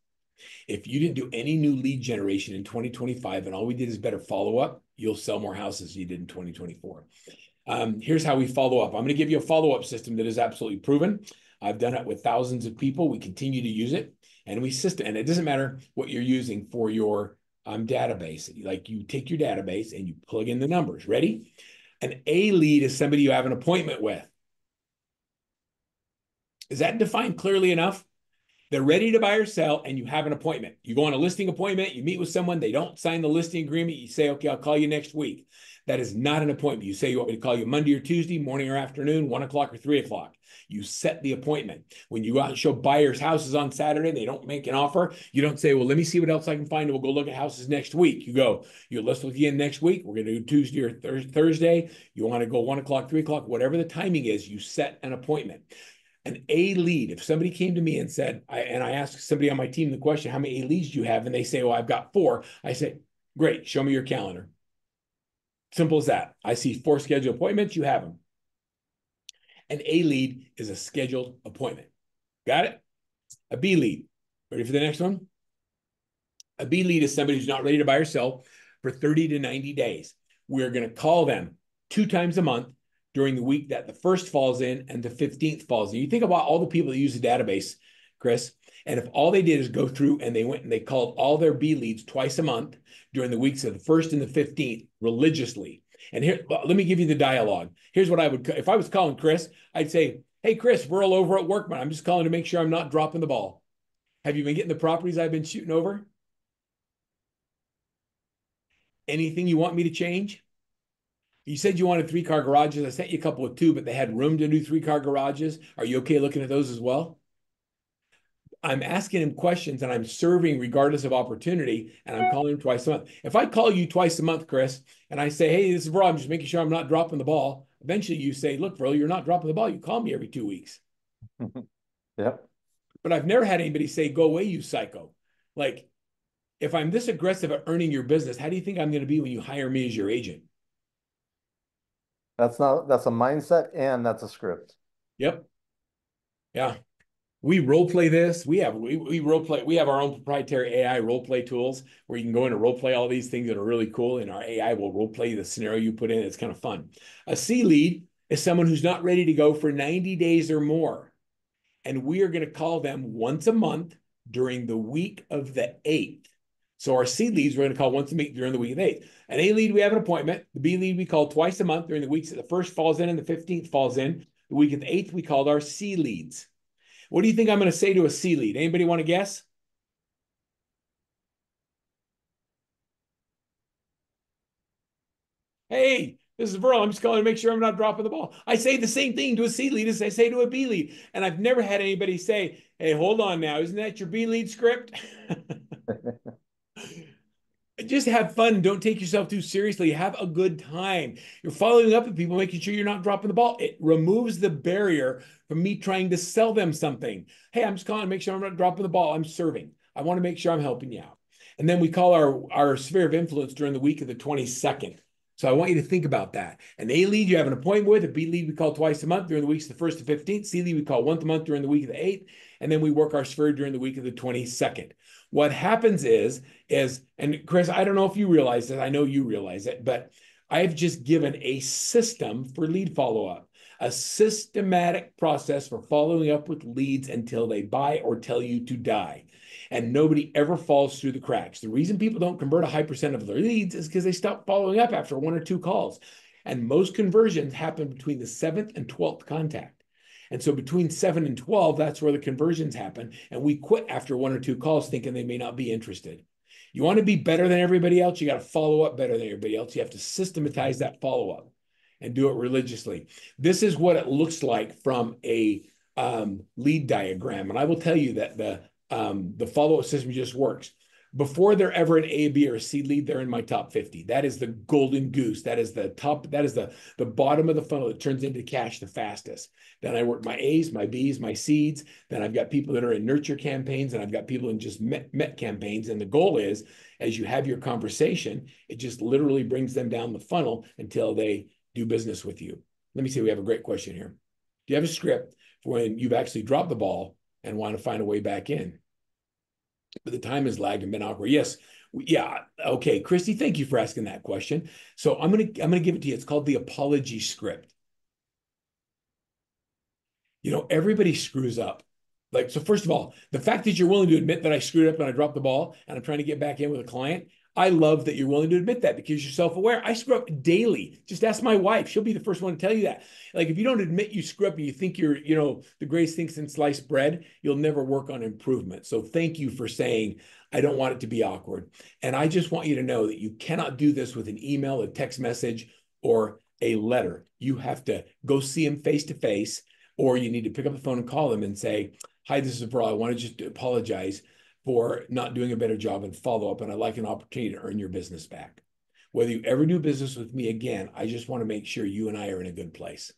If you didn't do any new lead generation in 2025 and all we did is better follow up, you'll sell more houses than you did in 2024. Here's how we follow up. I'm going to give you a follow-up system that is absolutely proven. I've done it with thousands of people. We continue to use it, and and it doesn't matter what you're using for your database. Like you take your database and you plug in the numbers. Ready? An A lead is somebody you have an appointment with. Is that defined clearly enough? They're ready to buy or sell, and you have an appointment. You go on a listing appointment, you meet with someone, they don't sign the listing agreement, you say, okay, I'll call you next week. That is not an appointment. You say you want me to call you Monday or Tuesday, morning or afternoon, 1 o'clock or 3 o'clock. You set the appointment. When you go out and show buyers houses on Saturday and they don't make an offer, you don't say, well, let me see what else I can find and we'll go look at houses next week. You go, let's look again next week. We're going to do Tuesday or Thursday. You want to go 1 o'clock, 3 o'clock, whatever the timing is, you set an appointment. An A lead, if somebody came to me and said, and I asked somebody on my team the question, how many A leads do you have? And they say, well, I've got 4. I say, great, show me your calendar. Simple as that. I see 4 scheduled appointments, you have them. An A lead is a scheduled appointment. Got it? A B lead. Ready for the next one? A B lead is somebody who's not ready to buy or sell for 30 to 90 days. We're going to call them 2 times a month during the week that the 1st falls in and the 15th falls in. You think about all the people that use the database, Chris, and if all they did is go through and they went and they called all their B leads twice a month during the weeks of the 1st and the 15th religiously. And here, let me give you the dialogue. Here's what I would, if I was calling Chris, I'd say, hey, Chris, we're all over at Workman. I'm just calling to make sure I'm not dropping the ball. Have you been getting the properties I've been shooting over? Anything you want me to change? You said you wanted 3-car garages. I sent you a couple of 2, but they had room to do 3-car garages. Are you okay looking at those as well? I'm asking him questions and I'm serving regardless of opportunity, and I'm calling him twice a month. If I call you twice a month, Chris, and I say, hey, this is Verl, I'm just making sure I'm not dropping the ball. Eventually you say, look, Verl, you're not dropping the ball. You call me every 2 weeks. Yep. But I've never had anybody say, go away, you psycho. Like, if I'm this aggressive at earning your business, how do you think I'm going to be when you hire me as your agent? That's a mindset and that's a script. Yep. Yeah. We role play this. We role play. We have our own proprietary AI role play tools where you can go in and role play all these things that are really cool, and our AI will role play the scenario you put in. It's kind of fun. A C lead is someone who's not ready to go for 90 days or more, and we are going to call them once a month during the week of the 8th. So our C leads we're going to call once a week during the week of the 8th. An A lead we have an appointment. The B lead we call twice a month during the weeks that the first falls in and the 15th falls in. The week of the 8th we called our C leads. What do you think I'm going to say to a C lead? Anybody want to guess? Hey, this is Verl. I'm just calling to make sure I'm not dropping the ball. I say the same thing to a C lead as I say to a B lead. And I've never had anybody say, hey, hold on now. Isn't that your B lead script? Just have fun. Don't take yourself too seriously. Have a good time. You're following up with people, making sure you're not dropping the ball. It removes the barrier from me trying to sell them something. Hey, I'm just calling to make sure I'm not dropping the ball. I'm serving. I want to make sure I'm helping you out. And then we call our sphere of influence during the week of the 22nd. So I want you to think about that. An A lead you have an appointment with. A B lead we call twice a month during the weeks of the 1st to 15th. C lead we call once a month during the week of the 8th. And then we work our sphere during the week of the 22nd. What happens is, and Chris, I don't know if you realize this, I know you realize it, but I've just given a system for lead follow-up, a systematic process for following up with leads until they buy or tell you to die. And nobody ever falls through the cracks. The reason people don't convert a high percent of their leads is because they stop following up after 1 or 2 calls. And most conversions happen between the 7th and 12th contact. And so between 7 and 12, that's where the conversions happen. And we quit after 1 or 2 calls thinking they may not be interested. You want to be better than everybody else, you got to follow up better than everybody else. You have to systematize that follow-up and do it religiously. This is what it looks like from a lead diagram. And I will tell you that the follow-up system just works. Before they're ever an A, B, or a C lead, they're in my top 50. That is the golden goose. That is the top, that is the bottom of the funnel that turns into cash the fastest. Then I work my A's, my B's, my seeds. Then I've got people that are in nurture campaigns, and I've got people in just met campaigns. And the goal is, as you have your conversation, it just literally brings them down the funnel until they do business with you. Let me see, we have a great question here. Do you have a script for when you've actually dropped the ball and want to find a way back in? But the time has lagged and been awkward. Yes. Yeah. Okay. Christy, thank you for asking that question. So I'm gonna give it to you. It's called the apology script. You know, everybody screws up. Like, so first of all, the fact that you're willing to admit that I screwed up and I dropped the ball and I'm trying to get back in with a client, I love that you're willing to admit that because you're self-aware. I screw up daily. Just ask my wife. She'll be the first one to tell you that. Like, if you don't admit you screw up and you think you're, you know, the greatest thing since sliced bread, you'll never work on improvement. So thank you for saying, I don't want it to be awkward. And I just want you to know that you cannot do this with an email, a text message, or a letter. You have to go see him face to face, or you need to pick up the phone and call them and say, hi, this is Verl. I want to just apologize for not doing a better job and follow up, and I'd like an opportunity to earn your business back. Whether you ever do business with me again, I just want to make sure you and I are in a good place.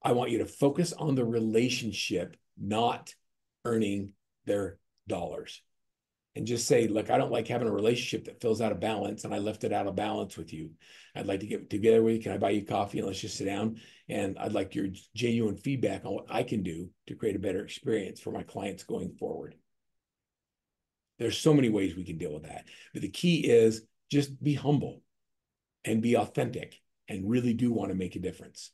I want you to focus on the relationship, not earning their dollars. And just say, look, I don't like having a relationship that feels out of balance, and I left it out of balance with you. I'd like to get together with you. Can I buy you coffee and let's just sit down? And I'd like your genuine feedback on what I can do to create a better experience for my clients going forward. There's so many ways we can deal with that. But the key is just be humble and be authentic and really do want to make a difference.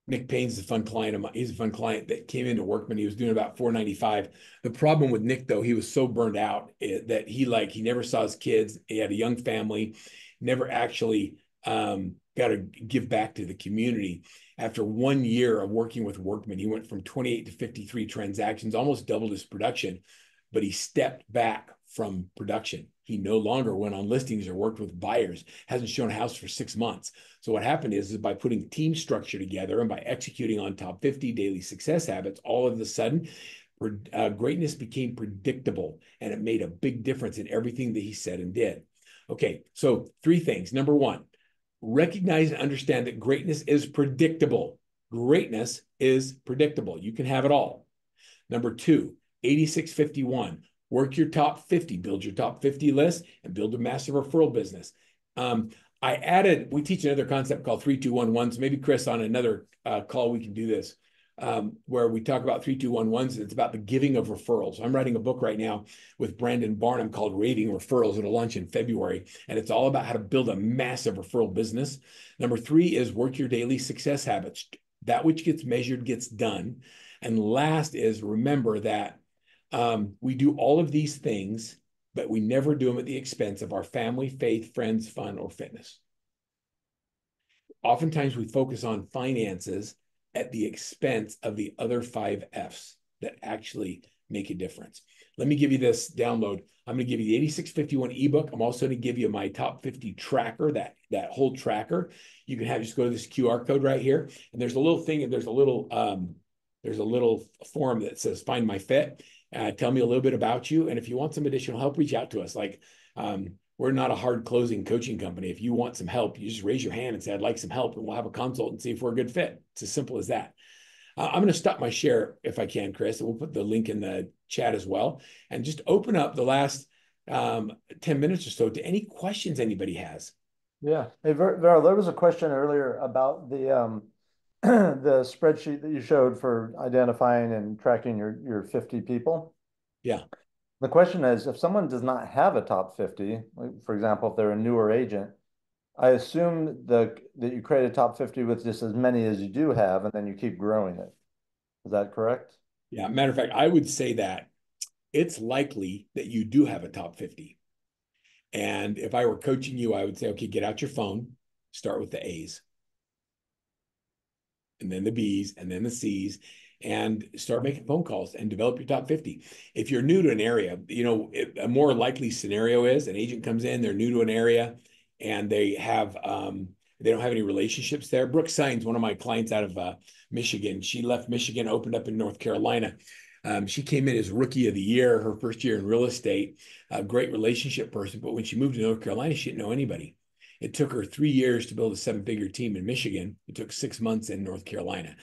Nick Payne's a fun client of mine. He's a fun client that came into Workman. He was doing about $495. The problem with Nick, though, he was so burned out that he never saw his kids. He had a young family, never actually got to give back to the community. After 1 year of working with Workman, he went from 28 to 53 transactions, almost doubled his production, but he stepped back from production. He no longer went on listings or worked with buyers, hasn't shown a house for 6 months. So what happened is by putting team structure together and by executing on top 50 daily success habits, all of a sudden, greatness became predictable, and it made a big difference in everything that he said and did. Okay, so 3 things. Number 1, recognize and understand that greatness is predictable. Greatness is predictable. You can have it all. Number 2, 8651. Work your top 50, build your top 50 list, and build a massive referral business. we teach another concept called 3-2-1-1. So maybe Chris, on another call, we can do this, where we talk about 3-2-1-1s, and it's about the giving of referrals. I'm writing a book right now with Brandon Barnum called Raving Referrals. It'll launch in February, and it's all about how to build a massive referral business. Number 3 is work your daily success habits. That which gets measured gets done. And last is remember that we do all of these things, but we never do them at the expense of our family, faith, friends, fun, or fitness. Oftentimes we focus on finances at the expense of the other 5 F's that actually make a difference. Let me give you this download. I'm going to give you the 8651 ebook. I'm also going to give you my top 50 tracker, that whole tracker. You can just go to this QR code right here, and there's a little thing, and there's a little form that says "Find My Fit." Tell me a little bit about you, and if you want some additional help, reach out to us. We're not a hard closing coaching company. If you want some help, you just raise your hand and say, "I'd like some help," and we'll have a consult and see if we're a good fit. It's as simple as that. I'm going to stop my share if I can, Chris, and we'll put the link in the chat as well, and just open up the last 10 minutes or so to any questions anybody has. Yeah. Hey, Vera, there was a question earlier about the the spreadsheet that you showed for identifying and tracking your 50 people. Yeah. The question is, if someone does not have a top 50, like for example, if they're a newer agent, I assume that you create a top 50 with just as many as you do have, and then you keep growing it. Is that correct? Yeah. Matter of fact, I would say that it's likely that you do have a top 50. And if I were coaching you, I would say, okay, get out your phone, start with the A's, and then the B's, and then the C's, and start making phone calls and develop your top 50. If you're new to an area, a more likely scenario is an agent comes in, they're new to an area, and they don't have any relationships there. Brooke Sines, one of my clients out of Michigan, she left Michigan, opened up in North Carolina. She came in as rookie of the year, her first year in real estate, a great relationship person. But when she moved to North Carolina, she didn't know anybody. It took her 3 years to build a 7-figure team in Michigan. It took 6 months in North Carolina.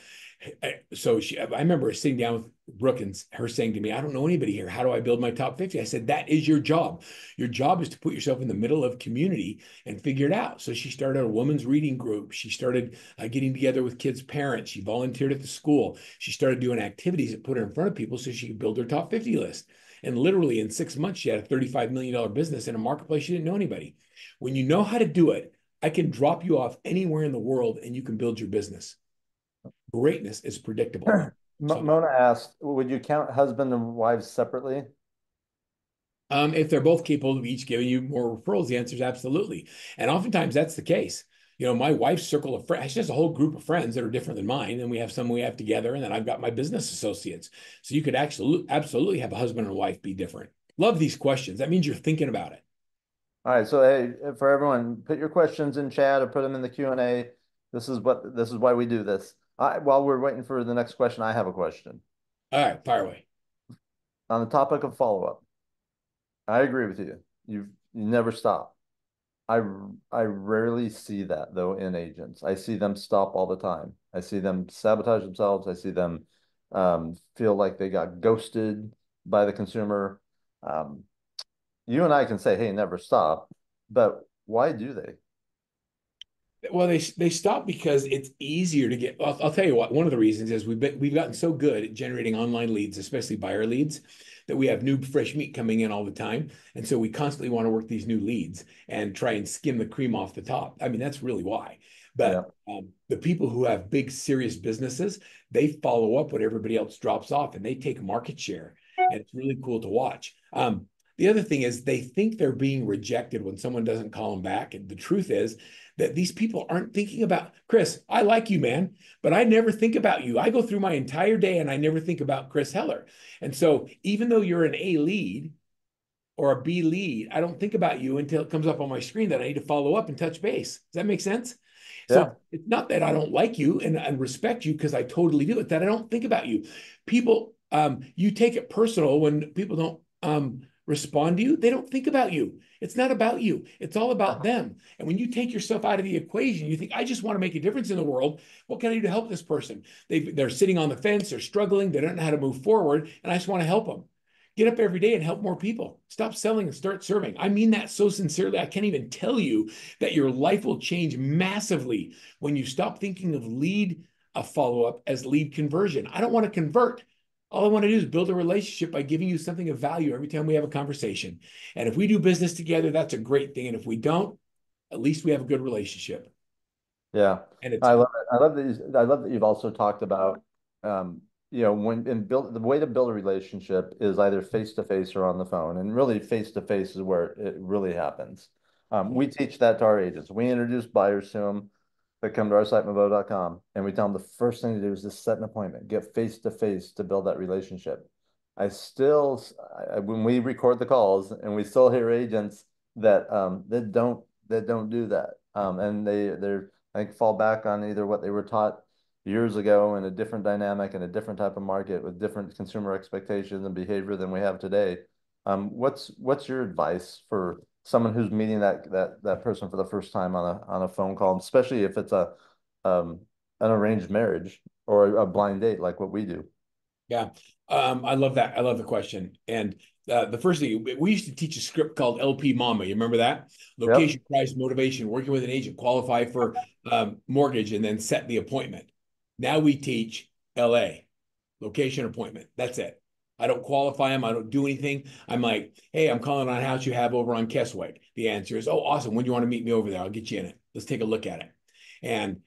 So I remember sitting down with Brooke and her saying to me, "I don't know anybody here. How do I build my top 50?" I said, "That is your job. Your job is to put yourself in the middle of community and figure it out." So she started a women's reading group. She started getting together with kids' parents. She volunteered at the school. She started doing activities that put her in front of people so she could build her top 50 list. And literally in 6 months, she had a $35 million business in a marketplace she didn't know anybody. When you know how to do it, I can drop you off anywhere in the world and you can build your business. Greatness is predictable. Mona asked, would you count husband and wives separately? If they're both capable of each giving you more referrals, the answer is absolutely. And oftentimes that's the case. My wife's circle of friends, she has a whole group of friends that are different than mine. And we have some we have together. And then I've got my business associates. So you could absolutely have a husband and wife be different. Love these questions. That means you're thinking about it. All right. So, hey, for everyone, put your questions in chat or put them in the Q&A. This is why we do this. While we're waiting for the next question, I have a question. All right, fire away. On the topic of follow-up, I agree with you. You never stop. I rarely see that though in agents. I see them stop all the time. I see them sabotage themselves. I see them feel like they got ghosted by the consumer. You and I can say, "Hey, never stop," but why do they? Well, they stop because it's easier to get. I'll tell you what. One of the reasons is we've gotten so good at generating online leads, especially buyer leads, that we have new fresh meat coming in all the time, and so we constantly want to work these new leads and try and skim the cream off the top. I mean, that's really why. But the people who have big, serious businesses, they follow up when everybody else drops off, and they take market share, and it's really cool to watch. The other thing is they think they're being rejected when someone doesn't call them back, and the truth is that these people aren't thinking about, Chris, I like you, man, but I never think about you. I go through my entire day and I never think about Chris Heller. And so even though you're an A lead or a B lead, I don't think about you until it comes up on my screen that I need to follow up and touch base. Does that make sense? Yeah. So it's not that I don't like you and respect you, because I totally do. It's that I don't think about you. People, you take it personal when people don't respond to you. They don't think about you. It's not about you. It's all about them. And when you take yourself out of the equation, you think, I just want to make a difference in the world. What can I do to help this person? They're sitting on the fence. They're struggling. They don't know how to move forward. And I just want to help them. Get up every day and help more people. Stop selling and start serving. I mean that so sincerely. I can't even tell you that your life will change massively when you stop thinking of lead a follow-up as lead conversion. I don't want to convert. All I want to do is build a relationship by giving you something of value every time we have a conversation. And if we do business together, that's a great thing. And if we don't, at least we have a good relationship. Yeah, And it's I love it. I love that you've also talked about, when in build the way to build a relationship is either face to face or on the phone, and really face to face is where it really happens. We teach that to our agents. We introduce buyers to them that come to our site, Movoto.com, and we tell them the first thing to do is just set an appointment, get face to face to build that relationship. When we record the calls, and we still hear agents that don't do that, and they're I think fall back on either what they were taught years ago in a different dynamic and a different type of market with different consumer expectations and behavior than we have today. What's your advice for someone who's meeting that person for the first time on a phone call, especially if it's um, an arranged marriage or a blind date like what we do? Yeah. I love that. I love the question. And the first thing, we used to teach a script called LP Mama. You remember that? Yep. Location, price, motivation, working with an agent, qualify for mortgage, and then set the appointment. Now we teach LA, location, appointment. That's it. I don't qualify them. I don't do anything. I'm like, hey, I'm calling on a house you have over on Keswick. The answer is, oh, awesome. When do you want to meet me over there? I'll get you in it. Let's take a look at it. And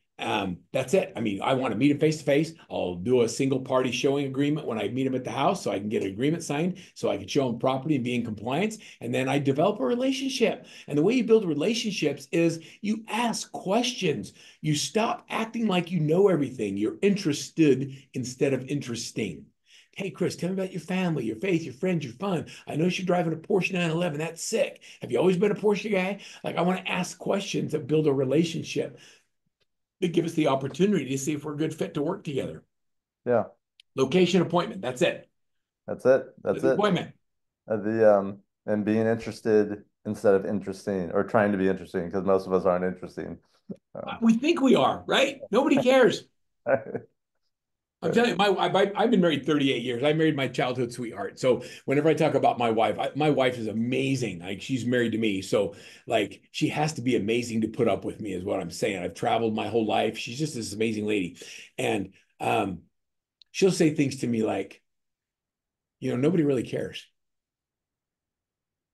that's it. I mean, I want to meet him face to face. I'll do a single party showing agreement when I meet him at the house so I can get an agreement signed so I can show him property and be in compliance. And then I develop a relationship. And the way you build relationships is you ask questions. You stop acting like you know everything. You're interested instead of interesting. Hey, Chris, tell me about your family, your faith, your friends, your fun. I noticed you're driving a Porsche 911. That's sick. Have you always been a Porsche guy? Like, I want to ask questions that build a relationship that give us the opportunity to see if we're a good fit to work together. Yeah. Location, appointment. That's it. That's it. That's The it. appointment. And being interested instead of interesting, or trying to be interesting, because most of us aren't interesting. Um, We think we are, right? Nobody cares. I'm telling you, I've been married 38 years. I married my childhood sweetheart. So whenever I talk about my wife, my wife is amazing. Like, she's married to me. So like, she has to be amazing to put up with me is what I'm saying. I've traveled my whole life. She's just this amazing lady. And she'll say things to me like, nobody really cares.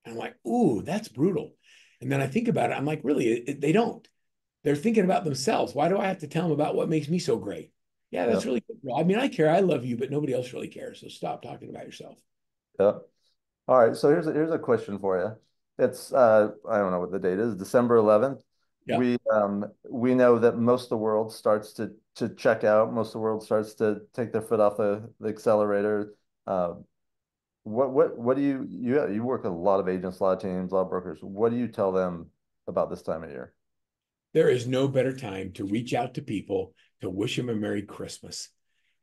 And I'm like, ooh, that's brutal. And then I think about it. I'm like, really, they don't. They're thinking about themselves. Why do I have to tell them about what makes me so great? Yeah, that's Yep. really good. Well, I mean, I care. I love you, but nobody else really cares. So stop talking about yourself. Yep. All right. So here's a question for you. It's I don't know what the date is, December 11th. Yeah. We know that most of the world starts to check out. Most of the world starts to take their foot off the accelerator. Uh, what do you work with a lot of agents, a lot of teams, a lot of brokers. What do you tell them about this time of year? There is no better time to reach out to people, to wish them a Merry Christmas,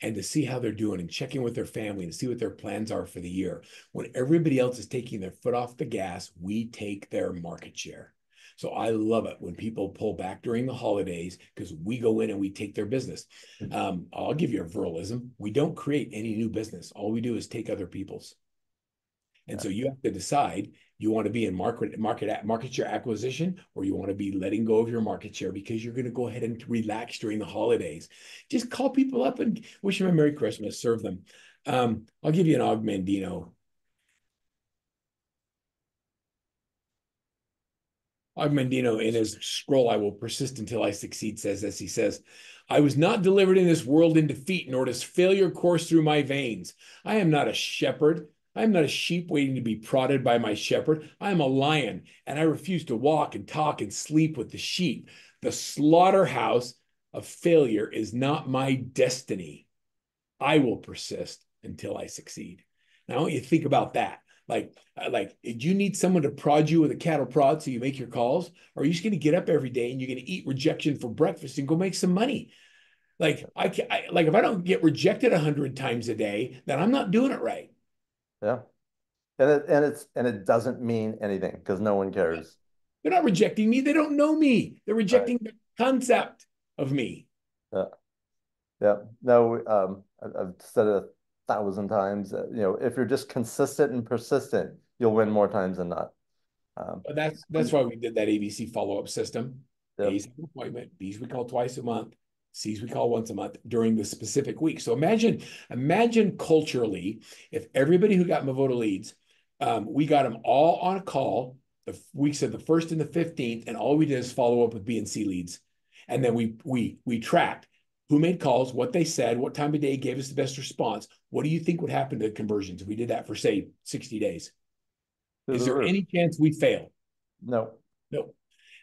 and to see how they're doing and check in with their family and see what their plans are for the year. When everybody else is taking their foot off the gas, we take their market share. So I love it when people pull back during the holidays because we go in and we take their business. I'll give you a verbalism. We don't create any new business. All we do is take other people's. And Yeah. so you have to decide, you want to be in market share acquisition, or you want to be letting go of your market share because you're going to go ahead and relax during the holidays. Just call people up and wish them a Merry Christmas, serve them. I'll give you an Og Mandino. Og Mandino, in his scroll, I will persist until I succeed, says this. He says, I was not delivered in this world in defeat, nor does failure course through my veins. I am not a shepherd. I am not a sheep waiting to be prodded by my shepherd. I am a lion, and I refuse to walk and talk and sleep with the sheep. The slaughterhouse of failure is not my destiny. I will persist until I succeed. Now, I want you to think about that. Like, do you need someone to prod you with a cattle prod so you make your calls? Or are you just going to get up every day and you're going to eat rejection for breakfast and go make some money? Like if I don't get rejected 100 times a day, then I'm not doing it right. Yeah. And it doesn't mean anything because no one cares. They're not rejecting me. They don't know me. They're Right. rejecting the concept of me. Yeah. Yeah. No, I've said it 1,000 times. If you're just consistent and persistent, you'll win more times than not. Um, But that's why we did that ABC follow-up system. yep. A's have an appointment, B's we call twice a month, C's we call once a month during the specific week. So imagine culturally if everybody who got Movoto leads, we got them all on a call the weeks of the 1st and the 15th, and all we did is follow up with B and C leads. And then we tracked who made calls, what they said, what time of day gave us the best response. What do you think would happen to conversions if we did that for, say, 60 days? Through Is the there roof. any chance we fail? No, No. no,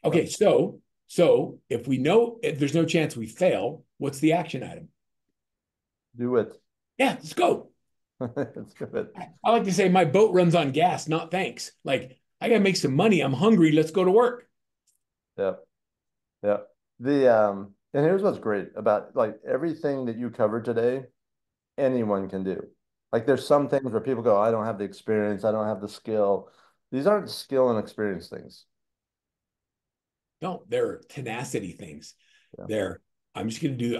Okay, so if we know if there's no chance we fail, what's the action item? do it. Yeah, let's go. It's good. I like to say my boat runs on gas, not thanks. Like I gotta make some money. I'm hungry. Let's go to work. Yep. Yep. And here's what's great about like everything that you covered today, anyone can do. Like there's some things where people go, I don't have the experience, I don't have the skill. These aren't skill and experience things. No, they're tenacity things. Yeah. They're I'm just gonna do.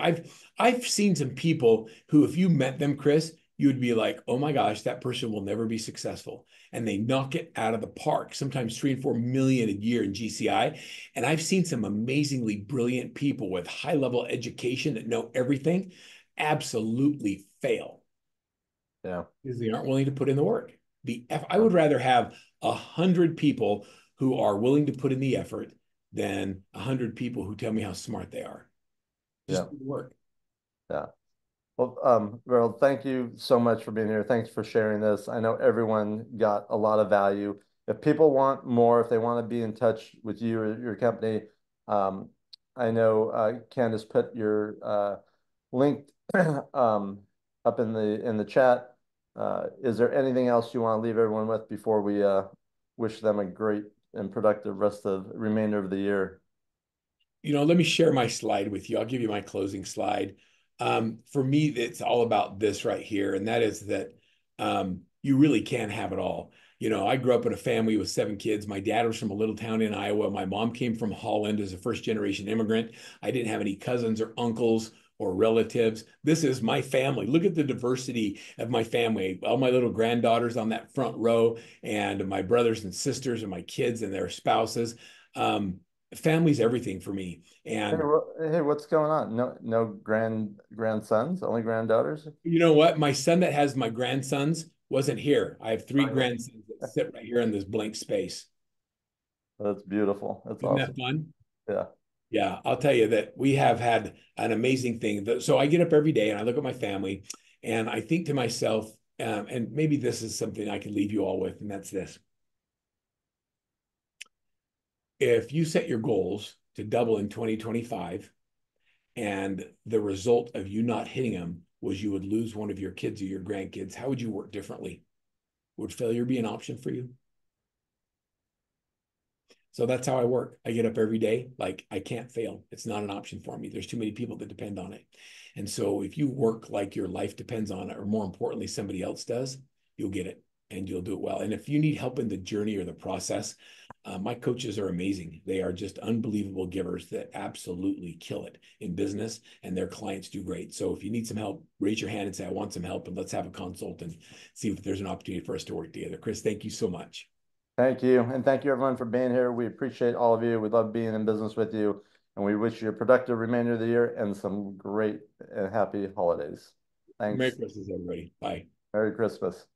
I've seen some people who, if you met them, Chris, you would be like, oh my gosh, that person will never be successful. And they knock it out of the park, sometimes 3 and 4 million a year in GCI. And I've seen some amazingly brilliant people with high level education that know everything absolutely fail Yeah. because they aren't willing to put in the work. I would rather have 100 people who are willing to put in the effort than 100 people who tell me how smart they are. Yeah. Just do the work. Yeah. Well, Gerald, thank you so much for being here. Thanks for sharing this. I know everyone got a lot of value. If people want more, if they want to be in touch with you or your company, um, I know Candace put your link um, up in the chat. Is there anything else you want to leave everyone with before we wish them a great and productive rest of remainder of the year? Let me share my slide with you. I'll give you my closing slide. For me, it's all about this right here, and that is that you really can have it all. I grew up in a family with 7 kids. My dad was from a little town in Iowa. My mom came from Holland as a first generation immigrant. I didn't have any cousins or uncles or relatives. This is my family. Look at the diversity of my family. All my little granddaughters on that front row, and my brothers and sisters, and my kids and their spouses. Family's everything for me. Hey, And hey, what's going on? No grandsons, only granddaughters? you know what? My son that has my grandsons wasn't here. I have 3 Oh, yeah. grandsons that sit right here in this blank space. That's beautiful. That's Isn't that awesome. fun? Yeah. Yeah, I'll tell you that we have had an amazing thing. So I get up every day and I look at my family and I think to myself, and maybe this is something I can leave you all with, and that's this. If you set your goals to double in 2025, and the result of you not hitting them was you would lose one of your kids or your grandkids, how would you work differently? Would failure be an option for you? So that's how I work. I get up every day like I can't fail. It's not an option for me. There's too many people that depend on it. And so if you work like your life depends on it, or more importantly, somebody else does, you'll get it and you'll do it well. And if you need help in the journey or the process, my coaches are amazing. They are just unbelievable givers that absolutely kill it in business, and their clients do great. So if you need some help, raise your hand and say, I want some help, and let's have a consult and see if there's an opportunity for us to work together. Chris, thank you so much. Thank you. And thank you everyone for being here. We appreciate all of you. We love being in business with you. And we wish you a productive remainder of the year and some great and happy holidays. Merry Thanks. Christmas, everybody. Bye. Merry Christmas.